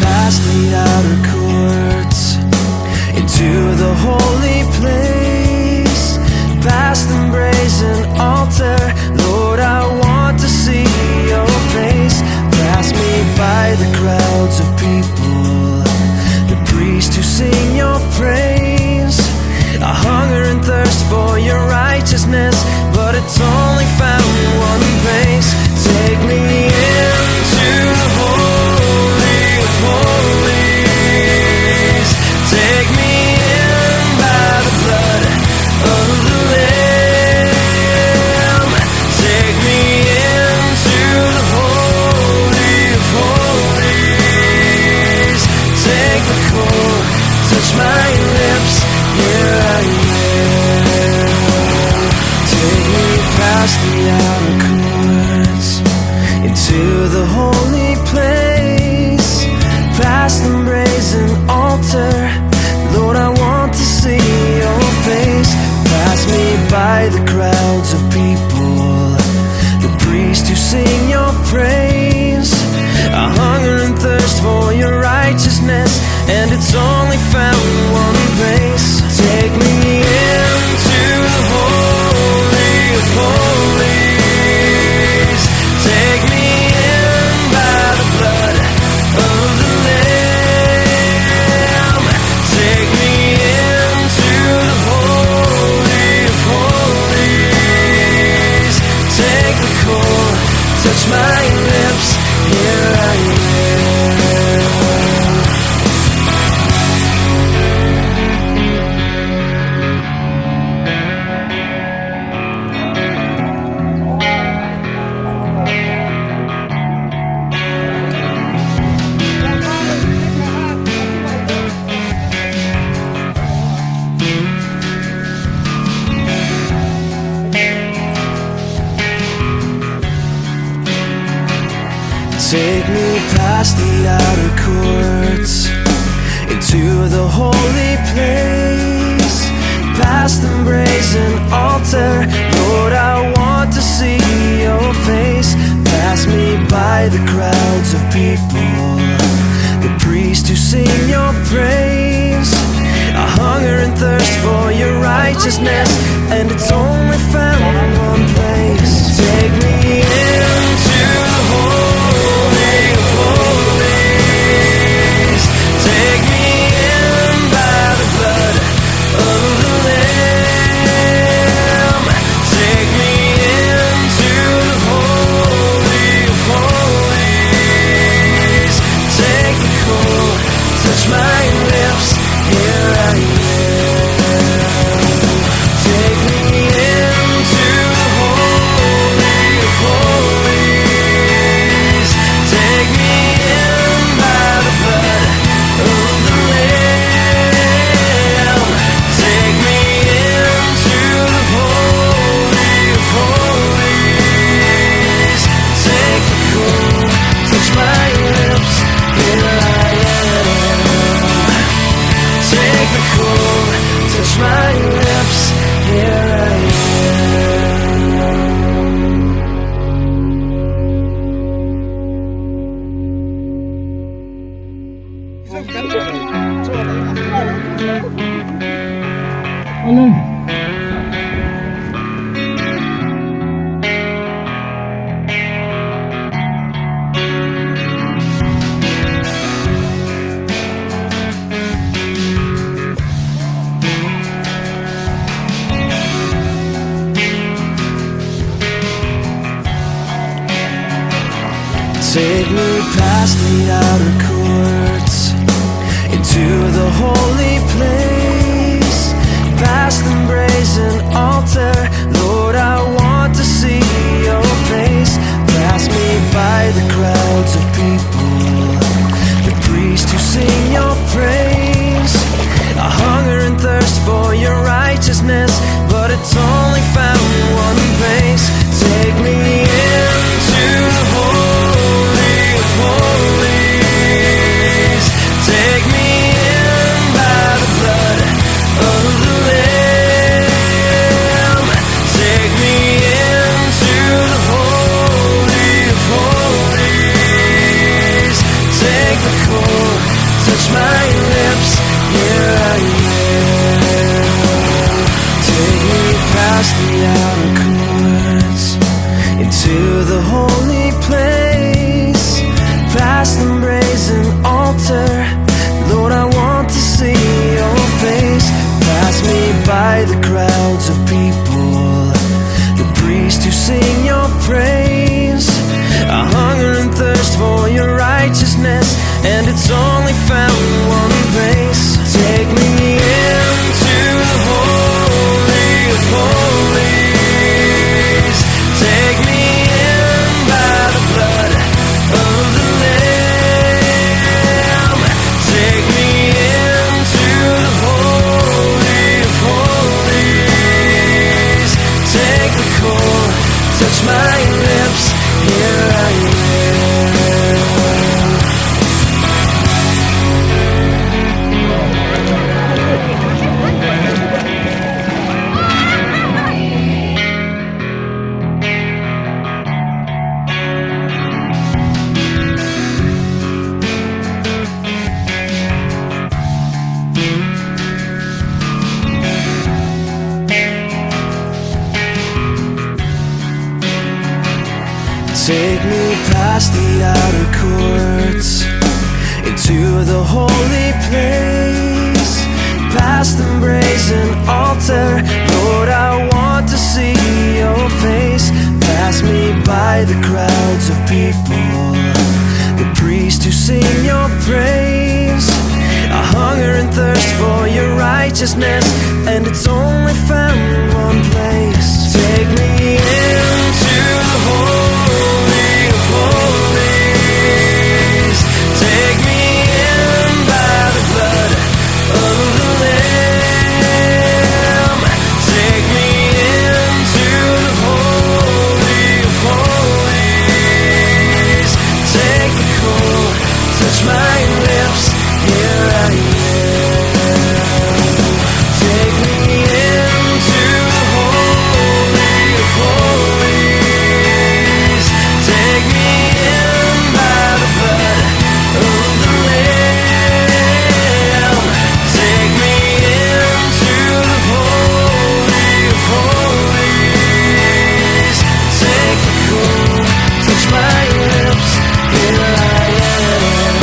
past the outer courts into the holy place, past the brazen altar. Lord, I want to see your face. Pass me by the crowds of people, the priests who sing your praise. I hunger and thirst for your righteousness, but it's only found in one place. Take me into the Holy of Holies. Take me in by the blood of the Lamb. Take me into the Holy of Holies. Take the cold, touch my lips, here I am. Take me past the outer courts into the holy place, past the brazen altar. Lord, I want to see your face. Pass me by the crowds of people, the priests who sing your praise. I hunger and thirst for your righteousness, and it's only found in one place. Take me into the Holy of Holies. Take me in by the blood of the Lamb. Take me into the Holy of Holies. Take the cold, touch my lips, here I am. Take me past the outer courts into the holy place, past the brazen altar. Lord, I want to see your face. Pass me by the crowds of people, the priests who sing your praise. I hunger and thirst for your righteousness, and it's only found in one place. Take me into the Holy of Holies. Take me in by the blood of the Lamb. Take me into the Holy of Holies. Take the cold, touch my lips, here I am. Take me into the Holy of Holies. Take me in by the blood of the Lamb. Take me into the Holy of Holies. Take the cold, touch my lips, here I am. Take the cold, touch my lips, here I am. Take me past the outer courts into the holy place, past the brazen altar. Lord, I want to see your face. Pass me by the crowds of people, the priests who sing your praise. I hunger and thirst for your righteousness, but it's only found in one place. Take me into the Holy of Holies. Take me in by the blood of the Lamb. Take me into the Holy of Holies. Take the cold, Take me past the outer courts, into the holy place, past the brazen altar. Lord, I want to see your face. Pass me by the crowds of people, the priests who sing your praise. I hunger and thirst for your righteousness, and it's only found in one place. Take me into the holy of holies. Take me in by the blood of the Lamb. Take me into the holy of holies. Take the coal, touch my lips, here I am. Take me into the holy of holies. Take me in by the blood of the Lamb. Take me into the holy of holies. Take the coal, touch my lips, here I am.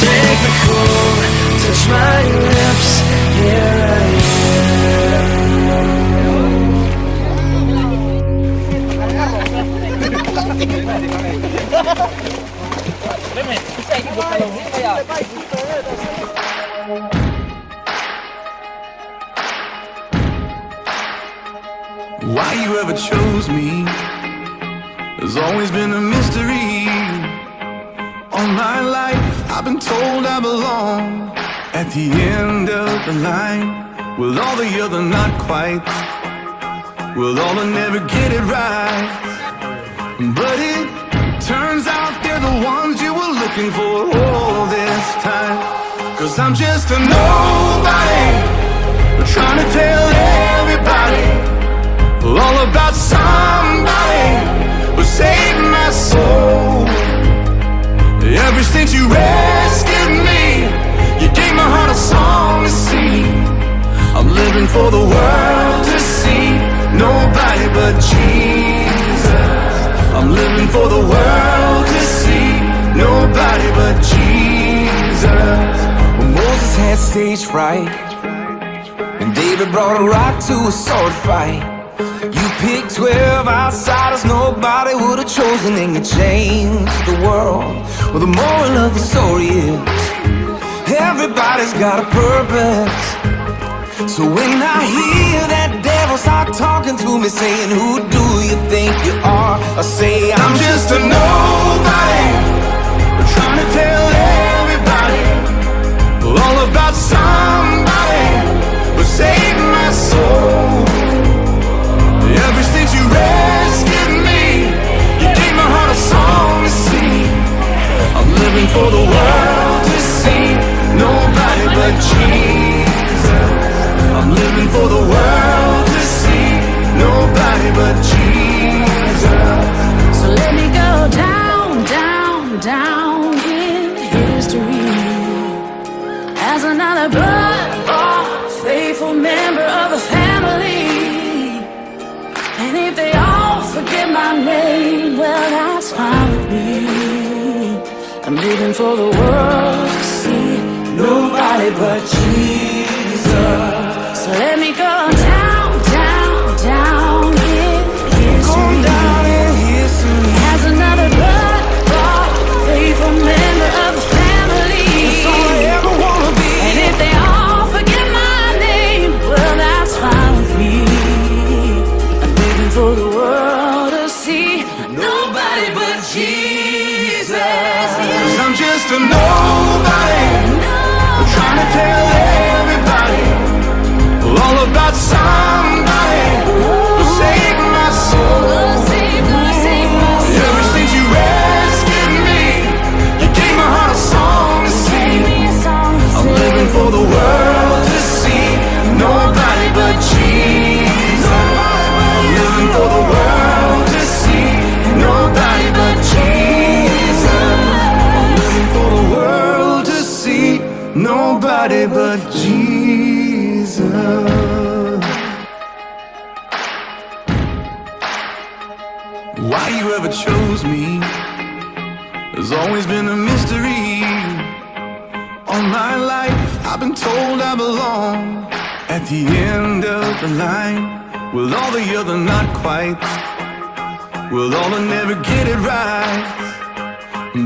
Take the cold, touch my lips, here I am. Why you ever chose me has always been a mystery. All my life I've been told I belong at the end of the line, with all the other not quite, with all that never get it right. But it turns out they're the ones you were looking for all this time. 'Cause I'm just a nobody, trying to tell everybody all about somebody who saved my soul. Ever since you rescued me, you gave my heart a song to sing. I'm living for the world to see nobody but Jesus. I'm living for the world to see nobody but Jesus. When Moses had stage fright, and David brought a rock to a sword fight, you picked 12 outsiders nobody would have chosen, and you changed the world. Well, the moral of the story is everybody's got a purpose. So when I hear that devil start talking to me, saying, who do you think you are? I say, I'm just a nobody, trying to tell everybody all about somebody who saved my soul. Ever since you rescued me, you gave my heart a song to sing. I'm living for the world to see nobody but Jesus. I'm living for the world to see nobody but Jesus. So let me go down, down, down in history as another blood-bought, faithful member of the family. And if they all forget my name, well, that's fine with me. I'm living for the world to see nobody but Jesus. So let me go down, down, down in history. go down in history As another blood-bought, faithful member of the family. That's all I ever wanna be. And if they all forget my name, well, that's fine with me. I'm living for the world to see nobody but Jesus. 'Cause I'm just a nobody, trying to tell everybody all about somebody who saved my soul. Ever since you rescued me, you gave my heart a song to sing. I'm living for the world to see nobody but Jesus. I'm living for the world to see nobody but Jesus. I'm living for the world to see nobody but Jesus. Why you ever chose me has always been a mystery. All my life I've been told I belong at the end of the line, with all the other not quite, with all that never get it right.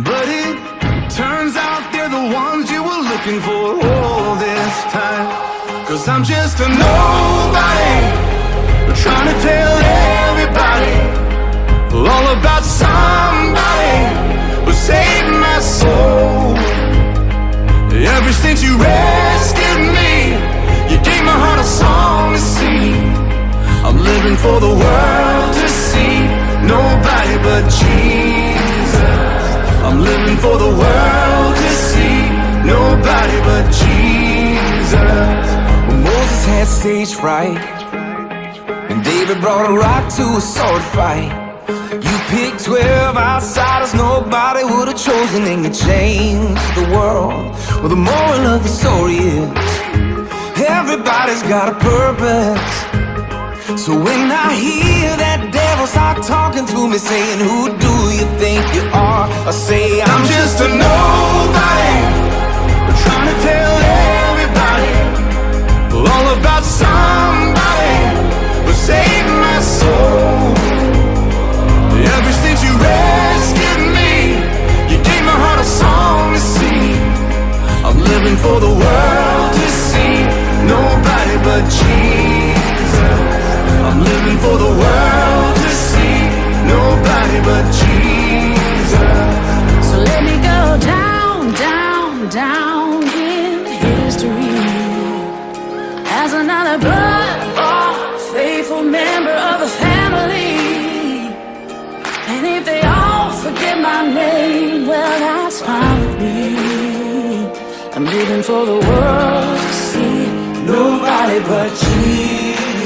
But it turns out they're the ones you were looking for all this time. 'Cause I'm just a nobody, trying to tell everybody all about somebody who saved my soul. Ever since you rescued me, you gave my heart a song to sing. I'm living for the world to see, nobody but Jesus. I'm living for the world to see, nobody but Jesus. When Moses had stage fright and David brought a rock to a sword fight, you picked 12 outsiders nobody would have chosen, and you changed the world. Well, the moral of the story is everybody's got a purpose. So when I hear that devil start talking to me saying, who do you think you are? I say, I'm just a nobody, trying to tell everybody all about somebody who saved my soul. Ever since you rescued me, you gave my heart a song to sing. I'm living for the world to see, nobody but Jesus. I'm living for the world to see, nobody but Jesus. So let me go down, down, down in history as another blood-bought, faithful member of the family. And if they all forget my name, well, that's fine with me. I'm living for the world to see, nobody but Jesus.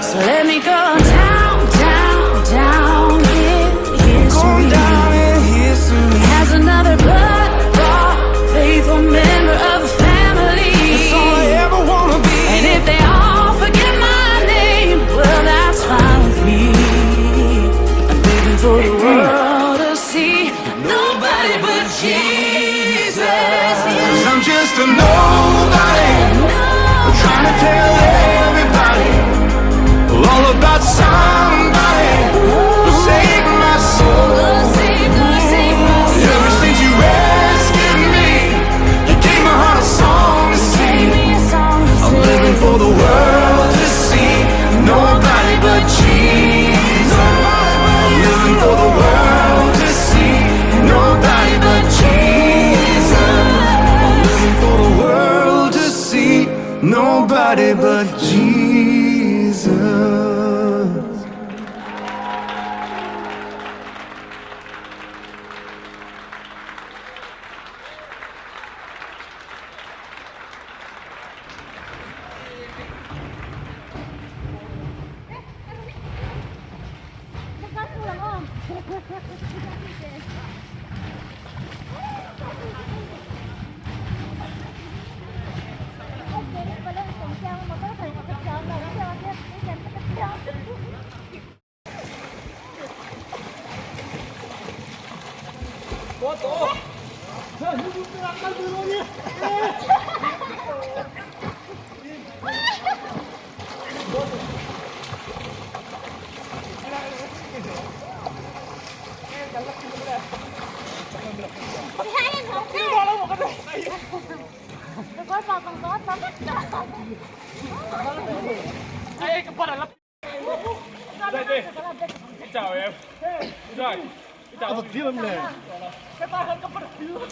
So let me go down, down, down in history, down in history as another blood-bought, faithful member of the family. That's all I ever wanna be. And if they all forget my name, well, that's fine with me. I'm living for the world to see, nobody but Jesus. 'Cause I'm just a nobody, trying to tell everybody all about somebody who saved my soul. Ever since you rescued me, you gave my heart a song to sing. I'm living for the world to see, nobody but Jesus. I'm living for the world to see, nobody but Jesus. I'm living for the world to see, nobody but Jesus. Chào em. Rồi. Chào. Cái ta hơn có bắt được